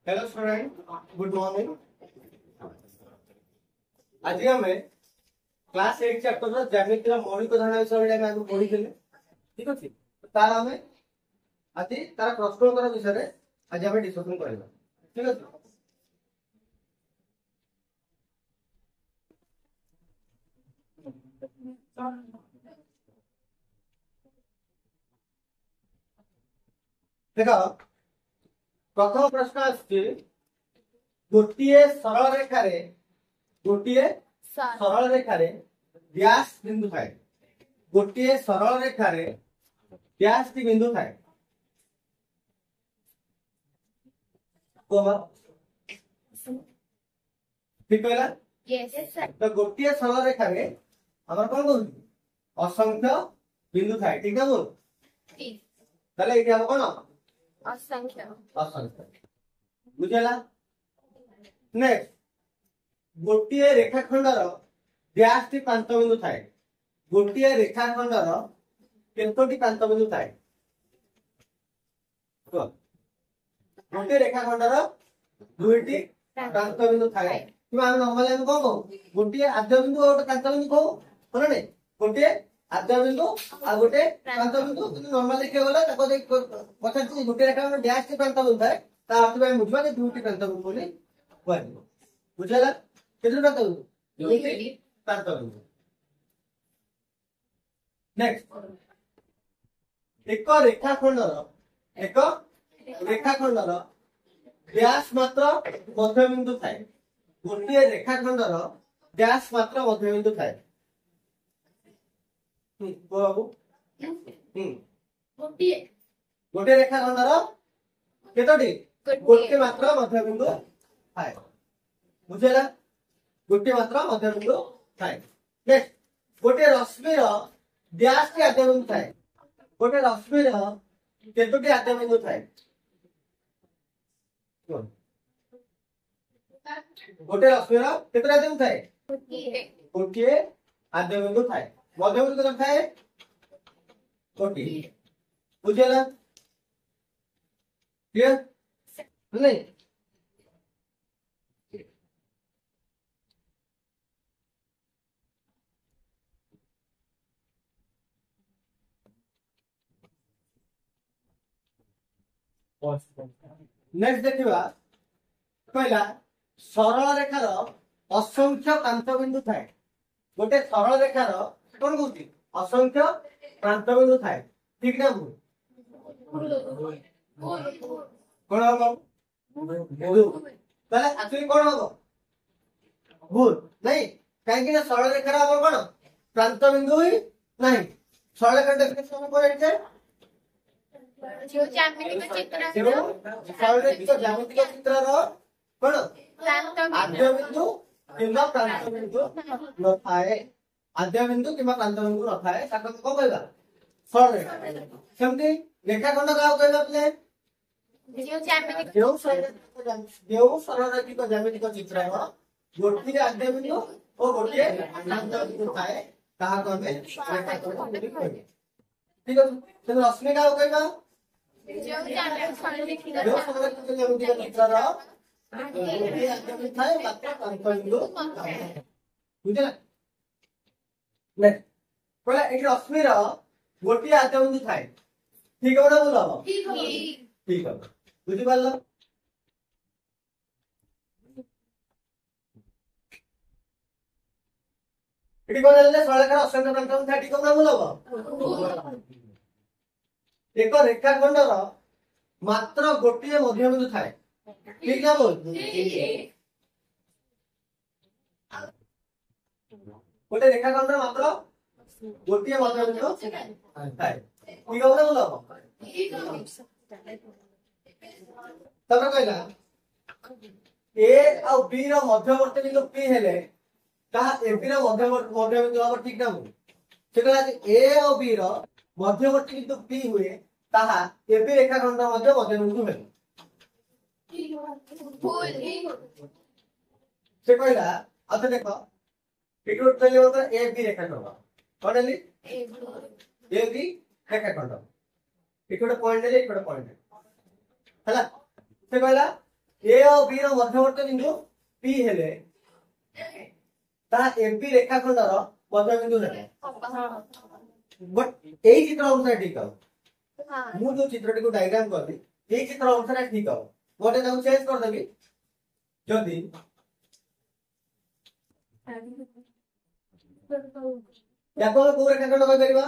Hello student, good morning. आज हमें class 8 chapter ज्यामिति मौलिक धारणा विषय में पढ़ी ठीक अच्छे तार आम आज तार प्रश्न उत्तर विषय आज आम डिस्कसन करवा ठीक अच्छे। देख प्रथम प्रश्न आसुची गोटे सरल रेखार व्यास बिंदु थाए गोटे सरल रेखार व्यास टी बिंदु थाए ठीक है। तो गोटे सरल रेखार आम कौन कह असंख्य बिंदु थाए ठीक है बोल ताले ये हम कौन असंख्य बुझेला। नेक्स्ट गोटे रेखाखंडर व्यास टी प्रांत बिंदु थाए गोटे रेखाखंडर केतोटी प्रांत बिंदु थाए गोटे रेखाखंडर दुईटी प्रांत बिंदु थाए कि हम नॉर्मली हम कौन कहू गोटे आद्य बिंदु और गोटे प्रांत बिंदु कहू ना नहीं गोटे आद्य बिंदु आ गोटे प्रांत बिंदु नॉर्मली के बोला ताको देख पछाती गोटे रेखाखंड व्यास टी प्रांत बिंदु थाए ता अर्थ में बुझबा जे दुईटी प्रांत बिंदु बोली कहबो बुझला केते प्रांत बिंदु दुईटी प्रांत बिंदु। नेक्स्ट एक रेखाखंडर व्यास मात्र मध्य बिंदु थाए गोटे रेखाखंडर व्यास मात्र मध्य बिंदु थाए गोटे रेखाखंडर केतोटी गोटे मात्र मध्य बिंदु थाए बुझेला गोटे मात्र मध्य बिंदु थाए। नेक्स्ट गोटे रश्मिर व्यास टी आद्य बिंदु थाए गोटे रश्मिर केतोटी आद्य बिंदु थाए गोटे रश्मिर केतोटी आद्य बिंदु थाए गोटे आद्य बिंदु थाए मध्य बिंदु केतोटी थाए गोटे बुझेला क्लियर नहीं। नेक्स्ट देखिबा पहला सरल रेखार असंख्य प्रांत बिंदु थाए गोटे सरल रेखार कौन कहूँ असंख्य प्रांत बिंदु थाए ठीक ना भूल कौन हम ताले एक्चुअली कौन हम भूल नहीं कहीं सरल रेखार हम कौन प्रांत बिंदु ही नहीं सरल रेखा डेफिनेशन कौन ज्यामितिक चित्र कौन आद्य बिंदु किंवा प्रांत बिंदु न थाए आद्य बिंदु किंवा प्रांत बिंदु न थाए ताको कौन कहबा सरल रेखा सेमती रेखाखंड का कहबा प्ले जो सरल रेखिक ज्यामितिक चित्र गोटे आद्य बिंदु और गोटे प्रांत बिंदु थाए ताहा को हमें रेखाखंड कहबे ठीक है। तो रश्मि का कहबा जो रश्मिर गोटे आद्य बिंदु थाए ठीक है बोल ठीक है बुझिपाल ये कौन सरलरेखार असंख्य प्रांत बिंदु थाए ठीक है बोल एक रेखाखंडर मात्र गोटे मध्य बिंदु थाए ठीक है बोल गोटे रेखाखंडर मात्र गोटे मध्य बिंदु थाए ठीक है बोल तब कहला ए और बी रो मध्यवर्ती बिंदु पी हेले ता ए बी रो मध्य बिंदु हम ठीक ना बोल से कहला ए और बी रो मध्यवर्ती बिंदु पी हुए ताहा एबी रेखाखंड मध्य बिंदु है से कहला अच्छा देखो एटू चली होता ए बी रेखाखंड कौन है ए बी रेखाखंड एक पॉइंट है एक पॉइंट है से कहला ए और बी मध्यवर्ती बिंदु पी हेले ता एबी रेखाखंडर मध्यबिंदु हेले बट एई चित्र अनुसार ठीक हो मु जो चित्रटी को डायग्राम कर दी एई चित्र अनुसार ठीक हो गोटे ताऊ चेंज कर देबी जदी याको को रेखाखंड कहि परिबा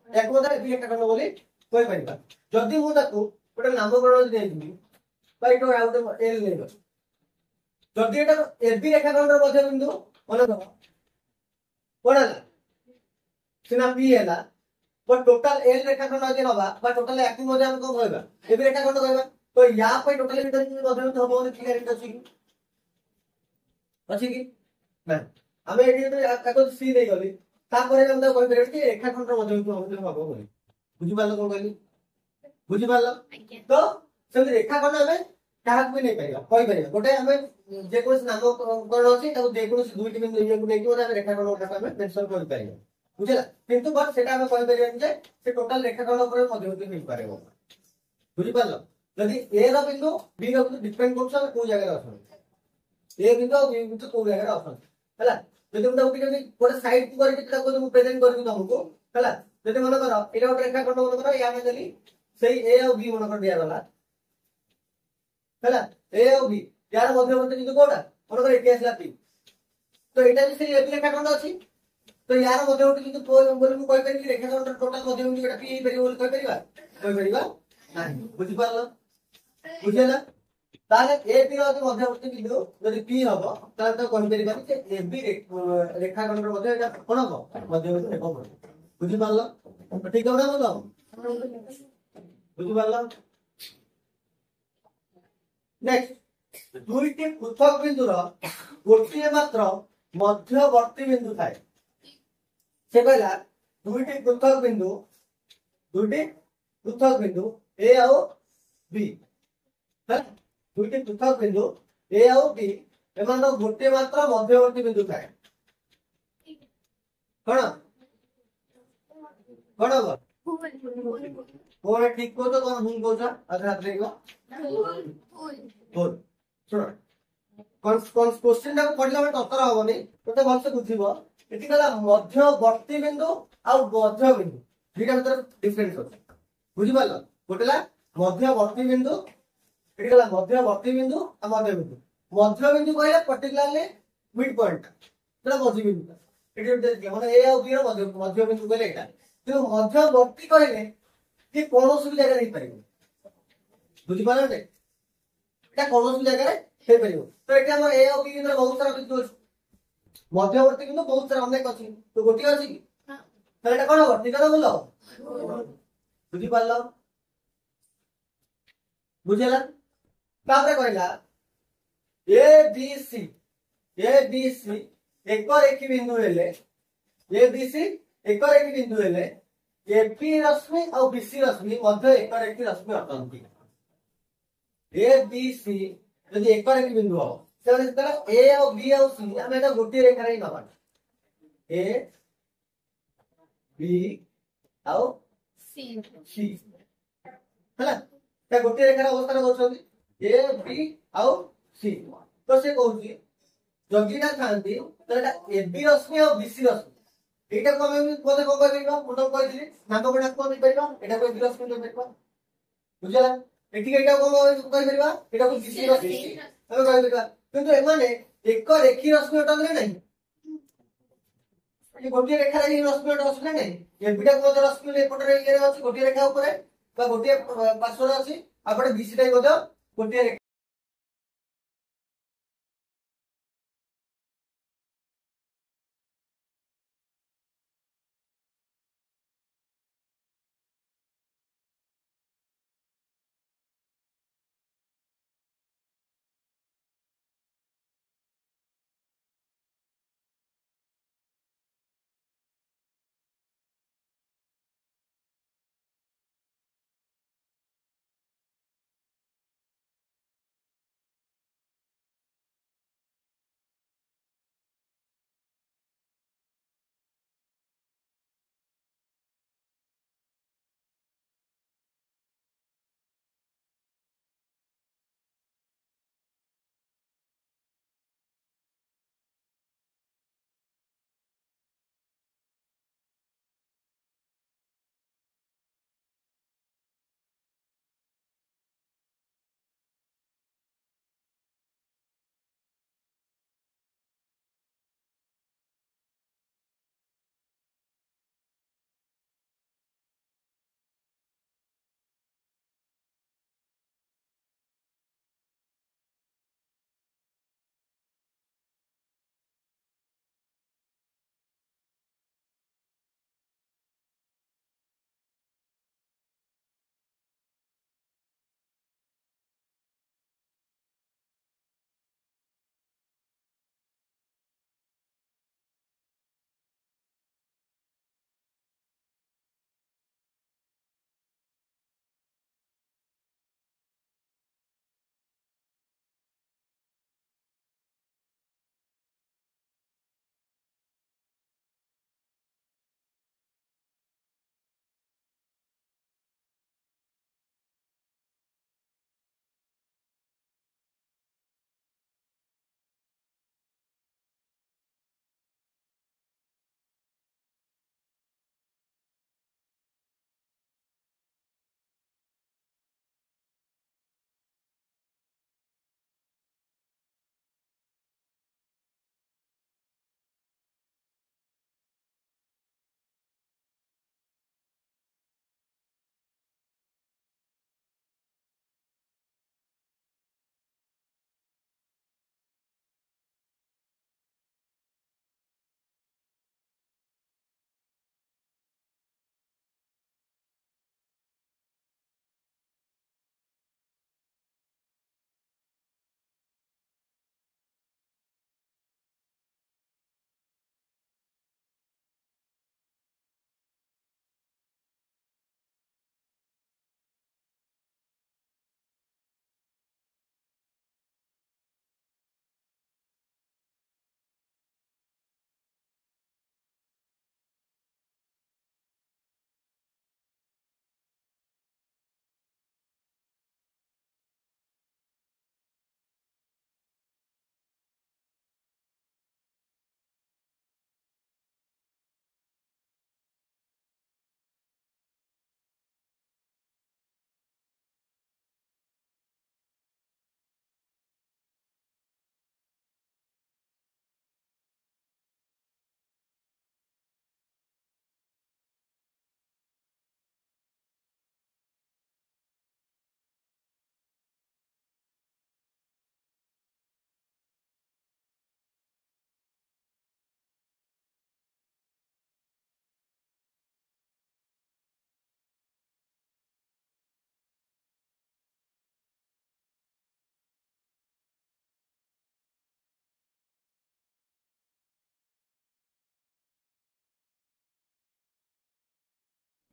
एकमदा एबी रेखाखंड बोली कहि परिबा जदी मु ताकू गोटे नामकरण देइबी बाइटो आउट एल लेबो जदी एटा एबी रेखाखंडर मध्यबिंदु मन करो कोडला सिना पी हैला बट टोटल एल रेखाखंड जे नबा बा टोटल एक्टिव मध्ये हम को कहबा एबी रेखाखंड कहबा तो या पे टोटल मध्यबिंदु हबो क्लियर अछि कि ना हमें एटी तो काको सी दे गली तापर हम कहि परिबे कि रेखाखंडर मध्यबिंदु हबो बोली बुझि पालो कोन कहली बुझि पालो तो से रेखाखंड हमें काहा को नहीं परिबा कहि परिबा गोटे हमें जे कोस नामकरण अछि ताको जे कोस दुईटी बिंदु ये को देखि ओदा रेखाखंड ओटा हमें मेंशन कर परिबा बुझला किंतु बट सेटा हमें कहि परिबा जे से टोटल रेखाखंड ऊपर मध्यबिंदु मिल पारेबो बुझि पालो यदि ए रो बिंदु बी रो बिंदु डिपेंड करछ को जगह रहछ ए बिंदु और बी बिंदु को जगह रहछ हला यदि हम उठी जदि गोटे साइड को करि ताको हम प्रेजेंट करबी तुमको हला यदि मन करो एटा गोटे रेखाखंड मन करो या में देली सेही ए और बी मन कर दिया गला हला ए और बी यार मध्यवर्ती बिंदु कोडा मन कर एटी आसला पी तो एटा भी सेही एबी रेखाखंड अछि तो यार मध्यवर्ती बिंदु बोली मु कहि परिबी रेखाखंड टोटल मध्यबिंदु एटा पी परिबो बोली कहि परिबा नाही बुझि पारलो बुझेला ताले ए बी रो मध्यवर्ती बिंदु यदि पी हबो ताले तो कहि परिबा जे ए बी रेखाखंडर मध्य एटा कोन हबो मध्यबिंदु हबो बुझि पारलो ठीक हो ना बोलो बुझि पारलो नेक्स्ट दुईटी पृथक बिंदु रो गोटिए मात्र मध्यवर्ती बिंदु थाए से कहला दुईटी पृथक बिंदु ए और बी है दुईटी पृथक बिंदु ए और बी एमान गोटे मात्र मध्यवर्ती बिंदु थाए कोन कोन ठीक को तो कोन हुन कोसा अगर हाथ लेगो बोल सुनो क्वेश्चन टा पढ़ला बेट उत्तर होबनी तो भलसे बुझिबो एठी कला मध्यवर्ती बिंदु आ मध्य बिंदु दुईटा भीतर डिफरेंस अछि बुझि पालो गोटेला मध्यवर्ती बिंदु एठी कला मध्यवर्ती बिंदु आ मध्य बिंदु कहले पर्टिकुलरली मिड पॉइंट एटा मध्य बिंदु एठी देखिए माने ए और बी रो मध्य बिंदु कहले एटा तो मध्यवर्ती कहले कि कोनोस भी जगह नहीं परिबो बुझि पालो ने एटा कोनोस भी जगह हे परिबो तो एटा हम ए और बी बिंदु बहुत सारा बिंदु मध्यवर्ती बिंदु बहुत सारा अनेक अछि तो गोटी अछि कि तो एटा कोन हो ठीक है बोलो बुझि पालो बुझेला तापरे कहला ए बी सी एक रेखी बिंदु हेले ए बी सी एक रेखी बिंदु हेले ए बी रश्मि और बी सी रश्मि मध्य एक रेखी रश्मि अटंती ए बी सी यदि एक रेखी बिंदु हो से तरह ए और बी और सी हम एटा गोटी रेखा रे नबा ए बी और सी हला ता गोटी रेखा अवस्था होछन ए बी और सी तो से कहूची जदीटा थांती तो एटा ए बी रश्मि और बी सी रश्मि एटा को हम कोते को कहबो मुंडो कहली नाम बडा को नहीं परिबा एटा को बी रश्मि तो परिबा बुझला एठी एटा को कहि परिबा एटा को बी सी रश्मि हम कहि परिबा किंतु एमाने एक रेखी रश्मि अटकले नहीं ये गोटी रेखा रे रश्मि अटकले नहीं ए बीटा को रश्मि एपट रे ये अछि गोटी रेखा ऊपर बा गोटी पार्श्व रे अछि आपडे बी सी टाइ गोटी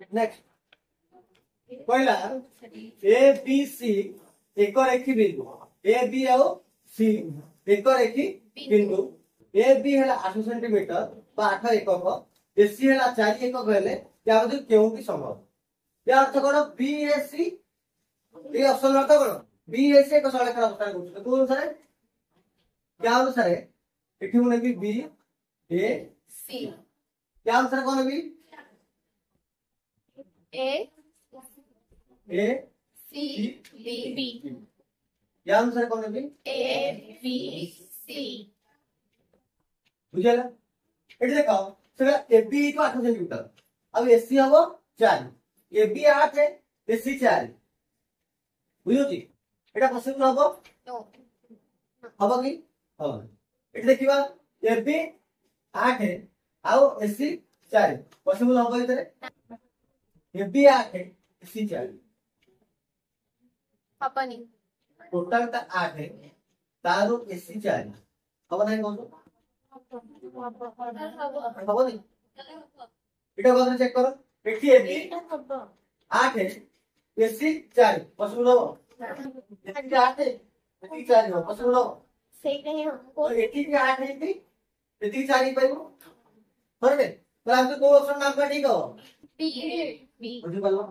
नेक्स्ट कहला ए बी सी एक रेखी बिंदु ए बी आउ सी एक रेखी बिंदु ए बी है 8 सेंटीमीटर 8 एकक ए सी है 4 एकक हेले या मध्ये केउटी संभव या अर्थ कोन बी ए सी ये ऑप्शन अर्थ कोन बी ए सी एक सलेखा अवस्था करछ कोन अनुसार क्या अनुसार एठी मुने बी ए सी क्या अनुसार कोन बी ए सी बी या अनुसार कोन बी ए बी सी बुझला एठी देखो सेटा ए बी तो 8 सेंटीमीटर अब ए सी हबो 4 ए बी 8 है ए सी 4 बुझुची एटा पॉसिबल हबो नो हबो कि हबो एठी देखिबा ए बी 8 है आउ ए सी 4 पॉसिबल हबो इतरे ए बी 8 है ए सी 4 पापानी टोटल ता 8 है तारो ए सी 4 हबो नाही कोन हबो नहीं एटा कोन चेक करो एठी ए बी 8 है ए सी 4 पॉसिबल हबो एठी 8 है एठी 4 हो पॉसिबल हबो सही नहीं हो और एठी भी 8 है एठी 4 ही पाइबो बरोबर तो आमको को ऑप्शन नाम का ठीक हो बी बी बुझी पालो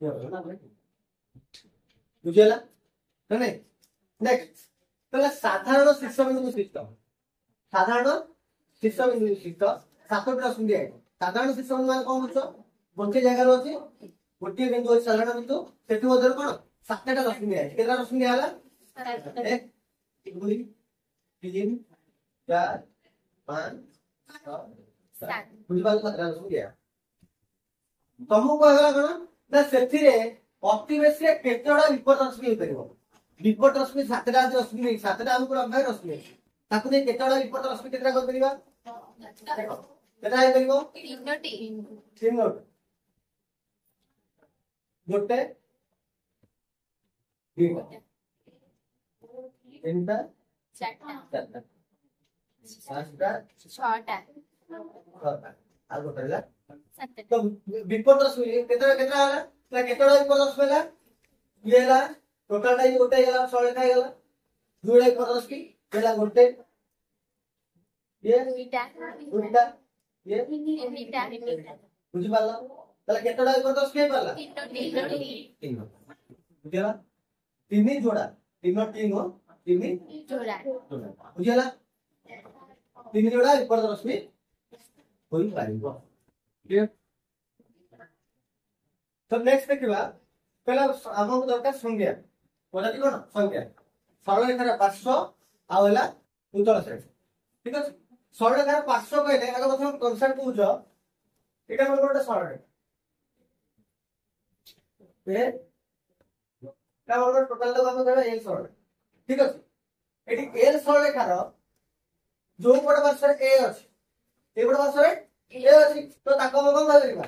ये हो ना बुझेला नहीं नेक्स्ट पहले साधारण शीर्ष बिंदु सिस्टम साधारण शीर्ष बिंदु सिस्टम सातोटी रश्मि दिया साधारण शीर्ष बिंदु मान कोन बुझो गोटे जगह रो अछि गोटे बिंदु अछि साधारण बिंदु सेठी मधर कोन सातटा रश्मि दिया केतना रश्मि दिया हला 1 2 3 4 5 6 7 बुझी पालो सातटा रश्मि दिया तमु कहला कोन ना सेठी रे अति बेसी केतेडा विपद रश्मि हेतरिबो विपद रश्मि सातटा रश्मि नहीं सातटा हमको अभय रश्मि ताकु दे केतेडा विपद रश्मि केतेडा कर परिबा देखो केतेडा हे परिबो तीन नोट गोटे दीटा तीनटा चारटा पांचटा छटा छटा आ गोटे हला सातटा तो विपद रश्मि केतेडा केतेडा हला ना केतेडा विपद रश्मि हला ये हला टोटल टाइम गोटे गला 16 खाई गला दुइडा विपद रश्मि हला गोटे ये दुइटा ये बुझी पाला तले केतेडा विपद रश्मि पाला तीन बुझला तीन जोड़ा तीन हो तीन जोड़ा बुझला तीन जोड़ा विपद रश्मि होई पारिबो क्लियर तो नेक्स्ट देखिबा पहला हमको दरकार संख्या पद्धति कोन संख्या सरल रेखार पार्श्व आवेला उत्तल साइड ठीक है सरल रेखार पार्श्व कहले आगे प्रथम कॉन्सेप्ट बुझो एटा मन गोटे सरल रेखा ए ता मन टोटल तो हम कहबा एल सरल ठीक है एटी एल सरल रेखार जो पट पार्श्व ए अछि ए पट पार्श्व ए अछि तो ताको हम कोन भाबा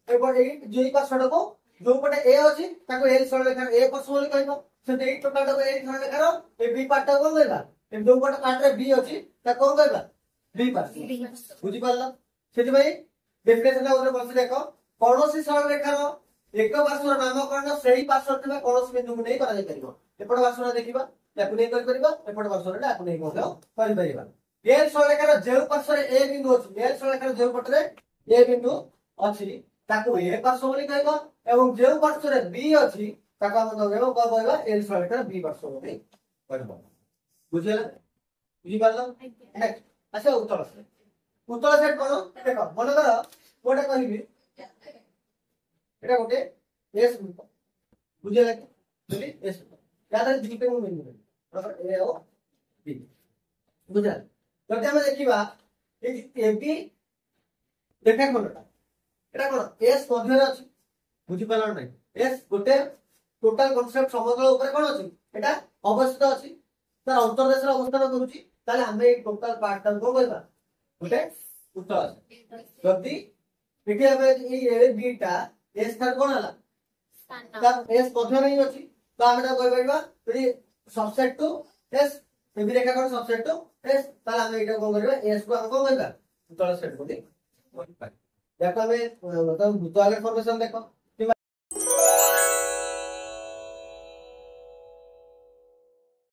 ए पट ए जे पार्श्व को जो पटे ए अछि ताको एल सरल रेखा ए पार्श्व बोली कहबो से दे टोटल को ए सरल रेखार ए बी पार्ट को कहबा ए जो पट पार्ट रे बी अछि ताको कोन कहबा बी पार्श्व बुझी पारला सेति भाई डेफिनेशन ऊपर बस देखो कोनोसी सरल रेखार एक पार्श्व नामकरण सेही पार्श्व थिबा कोनोसी बिंदु को नै करा जाय परिबो एपट पार्श्व देखिबा ताको नै कर परिबा एपट पार्श्व रे ताको नै कर परिबा एल सरल रेखार जे पार्श्व रे ए बिंदु अछि एल सरल रेखार जे पट रे ए बिंदु अछि ताको ए पार्श्व बोली कहबा एवं जे पार्श्व रे बी अछि ताको हम कहबो कहबा एल सरल रेखार बी पार्श्व बोली कहबो बुझिला बुझी पारलो नेक्स्ट अच्छा उत्तर साइड कोन देखो मन कर कोटा कहबी एटा गोटे एस बुझिला बोली एस याद जी पे बिंदु बराबर ए ओ बी बुझा तो हम देखिबा ए बी देखा कोनटा एटा कोन एस मध्य अछि बुझी पारल नै एस गोटे टोटल कांसेप्ट समतल ऊपर कोन अछि एटा अवस्थित अछि तर अंतर्देश रे अवस्थान करूची ताले हमरे एक टोटल पार्ट को कहबा गोटे उत्तर अछि जदी एठी हबे ए बी टा एस थर कोन हला तब एस मध्य नहीं अछि तो हम एटा कहि परिबा यदि subset to S A B रेखा कोन सबसेट टू एस ताले हम एटा कोन करबा एस को हम कोन कहबा उत्तर सेट को दे देखो हमें मतलब भूत आगे फॉर्मेशन देखो